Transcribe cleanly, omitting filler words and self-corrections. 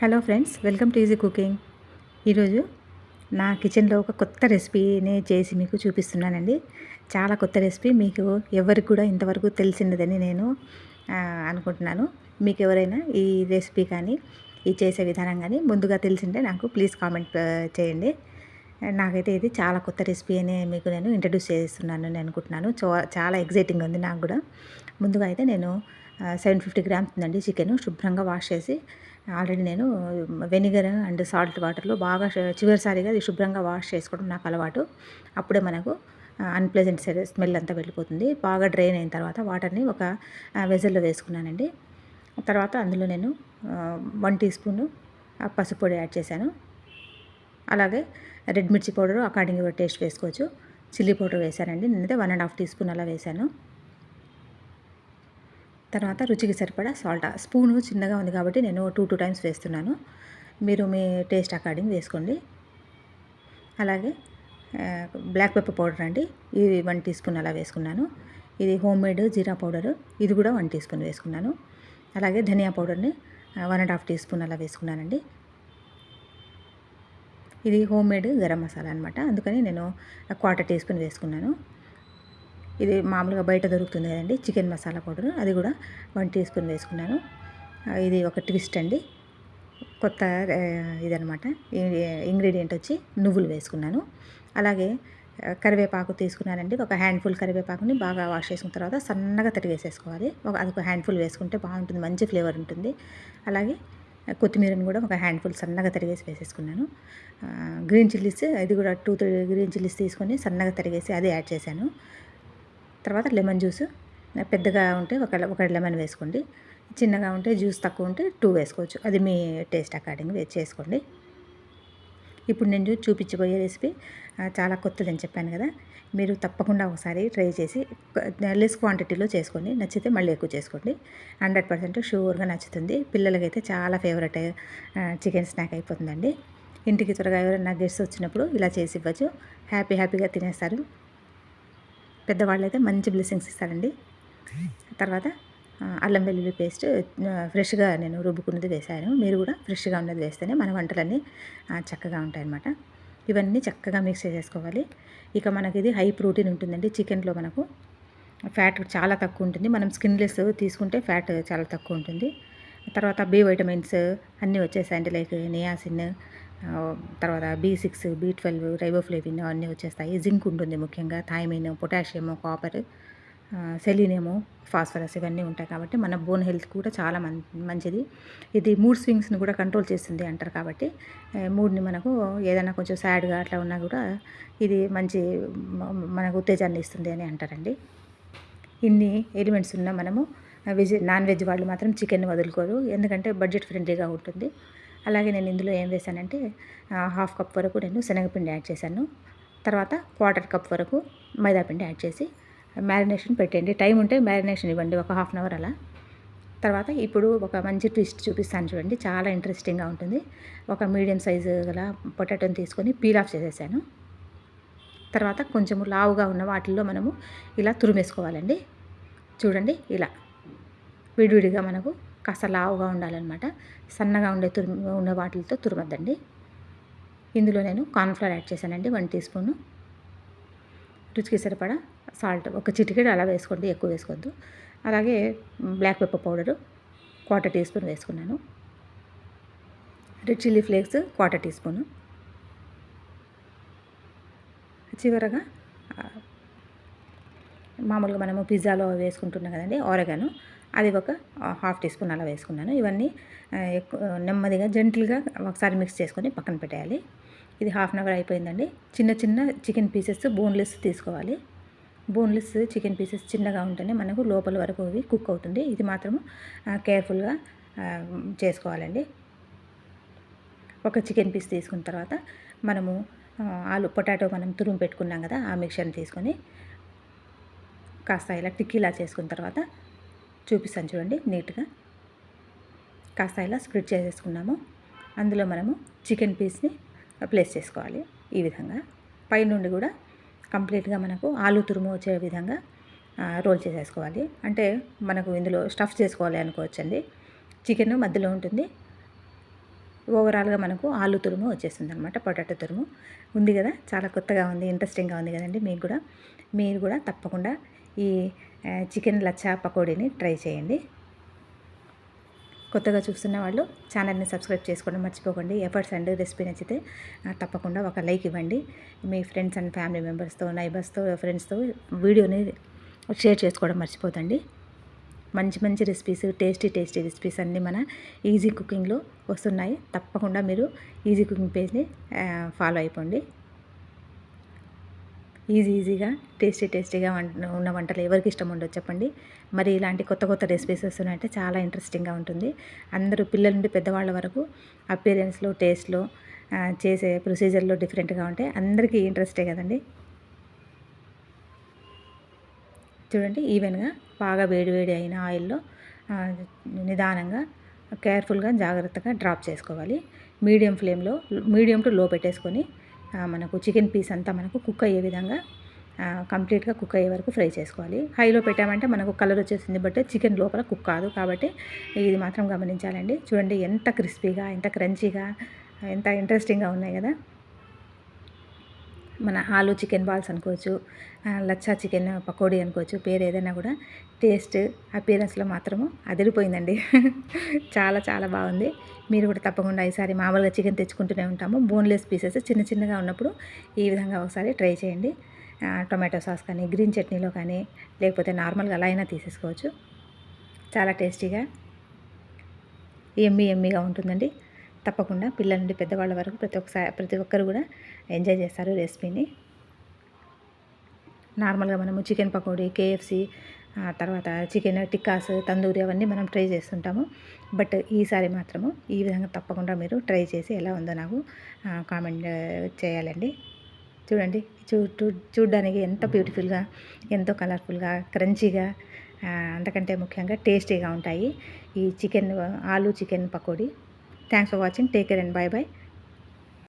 Hello friends, welcome to easy cooking. ఈరోజు నా కిచెన్లో ఒక కొత్త రెసిపీని చేసి మీకు చూపిస్తున్నానండి. చాలా కొత్త రెసిపీ, మీకు ఎవరికి కూడా ఇంతవరకు తెలిసినదని నేను అనుకుంటున్నాను. మీకు ఎవరైనా ఈ రెసిపీ కానీ ఈ చేసే విధానం కానీ ముందుగా తెలిసింటే నాకు ప్లీజ్ కామెంట్ చేయండి. నాకైతే ఇది చాలా కొత్త రెసిపీ అని మీకు నేను ఇంట్రడ్యూస్ చేస్తున్నాను అని అనుకుంటున్నాను. చాలా ఎగ్జైటింగ్ ఉంది నాకు కూడా. ముందుగా అయితే నేను 750 గ్రామ్స్ ఉందండి చికెను, శుభ్రంగా వాష్ చేసి ఆల్రెడీ నేను వెనిగర్ అండ్ సాల్ట్ వాటర్లో బాగా చివరిసారిగా అది శుభ్రంగా వాష్ చేసుకోవడం నాకు అలవాటు. అప్పుడే మనకు అన్‌ప్లెజెంట్ స్మెల్ అంతా వెళ్ళిపోతుంది. బాగా డ్రైన్ అయిన తర్వాత వాటర్ని ఒక వెజల్‌లో వేసుకున్నానండి. తర్వాత అందులో నేను 1 టీ స్పూను పసుపు పొడి యాడ్ చేశాను. అలాగే రెడ్ మిర్చి పౌడరు అకార్డింగ్ యువర్ టేస్ట్ వేసుకోవచ్చు. చిల్లీ పౌడర్ వేశానండి. నేనైతే 1½ టీ స్పూన్ అలా వేశాను. తర్వాత రుచికి సరిపడా సాల్ట్, స్పూను చిన్నగా ఉంది కాబట్టి నేను 2 టైమ్స్ వేస్తున్నాను. మీరు మీ టేస్ట్ అకార్డింగ్ వేసుకోండి. అలాగే బ్లాక్ పెప్పర్ పౌడర్ అండి, ఇది 1 టీ స్పూన్ అలా వేసుకున్నాను. ఇది హోమ్ మేడ్ జీరా పౌడరు, ఇది కూడా 1 టీ స్పూన్ వేసుకున్నాను. అలాగే ధనియా పౌడర్ని 1½ టీ స్పూన్ అలా వేసుకున్నానండి. ఇది హోమ్ మేడ్ గరం మసాలా అనమాట, అందుకని నేను 1/4 టీ స్పూన్ వేసుకున్నాను. ఇది మామూలుగా బయట దొరుకుతుంది కదండి చికెన్ మసాలా పౌడర్, అది కూడా 1 టీ స్పూన్ వేసుకున్నాను. ఇది ఒక ట్విస్ట్ అండి, కొత్త ఇదనమాట. ఇంగ్రీడియంట్ వచ్చి నువ్వులు వేసుకున్నాను. అలాగే కరివేపాకు తీసుకున్నానండి. ఒక హ్యాండ్ఫుల్ కరివేపాకుని బాగా వాష్ చేసుకున్న తర్వాత సన్నగా తరిగేసేసుకోవాలి. అదొక హ్యాండ్ఫుల్ వేసుకుంటే బాగుంటుంది, మంచి ఫ్లేవర్ ఉంటుంది. అలాగే కొత్తిమీరని కూడా ఒక హ్యాండ్ఫుల్ సన్నగా తరిగేసి వేసేసుకున్నాను. గ్రీన్ చిల్లీస్, ఇది కూడా 2-3 గ్రీన్ చిల్లీస్ తీసుకొని సన్నగా తరిగేసి అది యాడ్ చేశాను. తర్వాత లెమన్ జ్యూస్, పెద్దగా ఉంటే ఒక లెమన్ వేసుకోండి, చిన్నగా ఉంటే జ్యూస్ తక్కువ ఉంటే 2 వేసుకోవచ్చు, అది మీ టేస్ట్ అకార్డింగ్ చేసుకోండి. ఇప్పుడు నేను చూపించబోయే రెసిపీ చాలా కొత్తదని చెప్పాను కదా, మీరు తప్పకుండా ఒకసారి ట్రై చేసి లెస్ క్వాంటిటీలో చేసుకోండి. నచ్చితే మళ్ళీ ఎక్కువ చేసుకోండి. 100% షూర్గా నచ్చుతుంది. పిల్లలకైతే చాలా ఫేవరెట్ చికెన్ స్నాక్ అయిపోతుందండి. ఇంటికి త్వరగా ఎవరైనా గెస్ట్స్ వచ్చినప్పుడు ఇలా చేసి ఇవ్వచ్చు, హ్యాపీగా తినేస్తారు. పెద్దవాళ్ళు అయితే మంచి బ్లెస్సింగ్స్ ఇస్తారండి. తర్వాత అల్లం వెల్లుల్లి పేస్ట్ ఫ్రెష్గా నేను రుబ్బుకున్నది వేశాను. మీరు కూడా ఫ్రెష్గా ఉన్నది వేస్తేనే మన వంటలన్నీ చక్కగా ఉంటాయన్నమాట. ఇవన్నీ చక్కగా మిక్స్ చేసేసుకోవాలి. ఇక మనకి ఇది హై ప్రోటీన్ ఉంటుందండి. చికెన్లో మనకు ఫ్యాట్ చాలా తక్కువ ఉంటుంది. మనం స్కిన్లెస్ తీసుకుంటే ఫ్యాట్ చాలా తక్కువ ఉంటుంది. తర్వాత బి వైటమిన్స్ అన్నీ వచ్చేసాయండి, లైక్ నియాసిన్, తర్వాత B6, B12, రైబోఫ్లేవిన్ అన్నీ వచ్చేస్తాయి. జింక్ ఉంటుంది ముఖ్యంగా, thiamine, potassium, copper, selenium, phosphorus ఇవన్నీ ఉంటాయి కాబట్టి మన బోన్ హెల్త్ కూడా చాలా మంచిది. ఇది మూడ్ స్వింగ్స్ని కూడా కంట్రోల్ చేస్తుంది అంటారు కాబట్టి మూడ్ని మనకు ఏదైనా కొంచెం సాడ్గా అట్లా ఉన్నా కూడా ఇది మంచి మనకు ఉత్తేజాన్ని ఇస్తుంది అని అంటారండి. ఇన్ని ఎలిమెంట్స్ ఉన్న మనము నాన్ వెజ్ వాళ్ళు మాత్రం చికెన్ వదులుకోరు, ఎందుకంటే బడ్జెట్ ఫ్రెండ్లీగా ఉంటుంది. అలాగే నేను ఇందులో ఏం వేసానంటే 1/2 కప్ వరకు నేను శనగపిండి యాడ్ చేశాను. తర్వాత 1/4 కప్ వరకు మైదాపిండి యాడ్ చేసి మ్యారినేషన్ పెట్టండి. టైం ఉంటే మ్యారినేషన్ ఇవ్వండి, ఒక 1/2 అవర్ అలా. తర్వాత ఇప్పుడు ఒక మంచి ట్విస్ట్ చూపిస్తాను చూడండి, చాలా ఇంట్రెస్టింగ్గా ఉంటుంది. ఒక మీడియం సైజు గల పొటాటోని తీసుకొని పీల్ ఆఫ్ చేసేసాను. తర్వాత కొంచెము లావుగా ఉన్న వాటిల్లో మనము ఇలా తురిమేసుకోవాలండి. చూడండి, ఇలా విడివిడిగా మనకు కాస్త లావుగా ఉండాలన్నమాట. సన్నగా ఉన్న వాటితో తురమద్దండి. ఇందులో నేను కార్న్ఫ్లవర్ యాడ్ చేశానండి, 1 టీ స్పూను. రుచికి సరిపడా సాల్ట్, ఒక చిటికెడు అలా వేసుకోండి, ఎక్కువ వేసుకోవద్దు. అలాగే black pepper powder 1/4 teaspoon వేసుకున్నాను. Red chilli flakes 1/4 teaspoon. చివరగా మామూలుగా మనము పిజ్జాలో వేసుకుంటున్నాం కదండి, ఆరెగానో, అది ఒక 1/2 టీ స్పూన్ అలా వేసుకున్నాను. ఇవన్నీ నెమ్మదిగా జెంటిల్గా ఒకసారి మిక్స్ చేసుకొని పక్కన పెట్టేయాలి. ఇది 1/2 అవర్ అయిపోయిందండి. చిన్న చికెన్ పీసెస్ బోన్లెస్ తీసుకోవాలి. బోన్లెస్ చికెన్ పీసెస్ చిన్నగా ఉంటేనే మనకు లోపల వరకు అవి కుక్ అవుతుంది. ఇది మాత్రము కేర్ఫుల్గా చేసుకోవాలండి. ఒక చికెన్ పీస్ తీసుకున్న తర్వాత మనము పొటాటో మనం తురుము పెట్టుకున్నాం కదా, ఆ మిక్చర్ని తీసుకొని కాస్త ఇలా టిక్కీలా చేసుకున్న తర్వాత చూపిస్తాను చూడండి, నీట్గా కాస్త ఇలా స్ప్రెడ్ చేసేసుకున్నాము. అందులో మనము చికెన్ పీస్ని ప్లేస్ చేసుకోవాలి. ఈ విధంగా పైనుండి కూడా కంప్లీట్గా మనకు ఆలు తురుము వచ్చే విధంగా రోల్ చేసేసుకోవాలి. అంటే మనకు ఇందులో స్టఫ్ చేసుకోవాలి అనుకోవచ్చండి. చికెన్ మధ్యలో ఉంటుంది, ఓవరాల్గా మనకు ఆలు తురుము వచ్చేస్తుంది అనమాట, పొటాటో తురుము ఉంది కదా. చాలా కొత్తగా ఉంది, ఇంట్రెస్టింగ్గా ఉంది కదండి. మీకు కూడా మీరు కూడా తప్పకుండా ఈ చికెన్ లచ్చా పకోడీని ట్రై చేయండి. కొత్తగా చూస్తున్న వాళ్ళు ఛానల్ని సబ్స్క్రైబ్ చేసుకోవడం మర్చిపోకండి. ఎఫర్ట్స్ అండ్ రెసిపీ నచ్చితే తప్పకుండా ఒక లైక్ ఇవ్వండి. మీ ఫ్రెండ్స్ అండ్ ఫ్యామిలీ మెంబర్స్తో, నైబర్స్తో, ఫ్రెండ్స్తో వీడియోని షేర్ చేసుకోవడం మర్చిపోతండి. మంచి మంచి రెసిపీస్, టేస్టీ రెసిపీస్ అన్నీ మన ఈజీ కుకింగ్లో వస్తున్నాయి. తప్పకుండా మీరు ఈజీ కుకింగ్ పేజ్ని ఫాలో అయిపోండి. ఈజీగా టేస్టీగా ఉన్న వంటలు ఎవరికి ఇష్టం ఉండదు చెప్పండి. మరి ఇలాంటి కొత్త రెసిపీస్ వస్తున్నాయంటే చాలా ఇంట్రెస్టింగ్గా ఉంటుంది. అందరూ పిల్లల నుండి పెద్దవాళ్ళ వరకు అపియరెన్స్లో, టేస్ట్లో, చేసే ప్రొసీజర్లో డిఫరెంట్గా ఉంటాయి. అందరికీ ఇంట్రెస్టే కదండి. చూడండి, ఈవెన్గా బాగా వేడి అయిన ఆయిల్లో నిదానంగా, కేర్ఫుల్గా, జాగ్రత్తగా డ్రాప్ చేసుకోవాలి. మీడియం టు లో పెట్టేసుకొని మనకు చికెన్ పీస్ అంతా మనకు కుక్ అయ్యే విధంగా కంప్లీట్గా కుక్ అయ్యే వరకు ఫ్రై చేసుకోవాలి. హైలో పెట్టామంటే మనకు కలర్ వచ్చేసింది, బట్ చికెన్ లోపల కుక్ కాదు. కాబట్టి ఇది మాత్రం గమనించాలండి. చూడండి ఎంత క్రిస్పీగా, ఎంత క్రంచీగా, ఎంత ఇంట్రెస్టింగ్గా ఉన్నాయి కదా. మన ఆలు చికెన్ బాల్స్ అనుకోవచ్చు, లచ్చా చికెన్ పకోడీ అనుకోవచ్చు, పేరు ఏదైనా కూడా టేస్ట్ అపియరెన్స్లో మాత్రము అదిరిపోయిందండి. చాలా బాగుంది. మీరు కూడా తప్పకుండా ఈసారి మామూలుగా చికెన్ తెచ్చుకుంటూనే ఉంటాము, బోన్లెస్ పీసెస్ చిన్నగా ఉన్నప్పుడు ఈ విధంగా ఒకసారి ట్రై చేయండి. టొమాటో సాస్ కానీ, గ్రీన్ చట్నీలో కానీ, లేకపోతే నార్మల్గా అలా అయినా తీసేసుకోవచ్చు. చాలా టేస్టీగా, ఎమ్మీగా ఉంటుందండి. తప్పకుండా పిల్లల నుండి పెద్దవాళ్ళ వరకు ప్రతి ఒక్కరు కూడా ఎంజాయ్ చేస్తారు రెసిపీని. నార్మల్గా మనము చికెన్ పకోడీ, కేఎఫ్సి, తర్వాత చికెన్ టిక్కాస్, తందూరి అవన్నీ మనం ట్రై చేస్తుంటాము. బట్ ఈసారి మాత్రము ఈ విధంగా తప్పకుండా మీరు ట్రై చేసి ఎలా ఉందో నాకు కామెంట్ చేయాలండి. చూడండి, చూడ్డానికి ఎంత బ్యూటిఫుల్గా, ఎంతో కలర్ఫుల్గా, క్రంచీగా, అంతకంటే ముఖ్యంగా టేస్టీగా ఉంటాయి ఈ aloo chicken pakodi. Thanks for watching. Take care and by.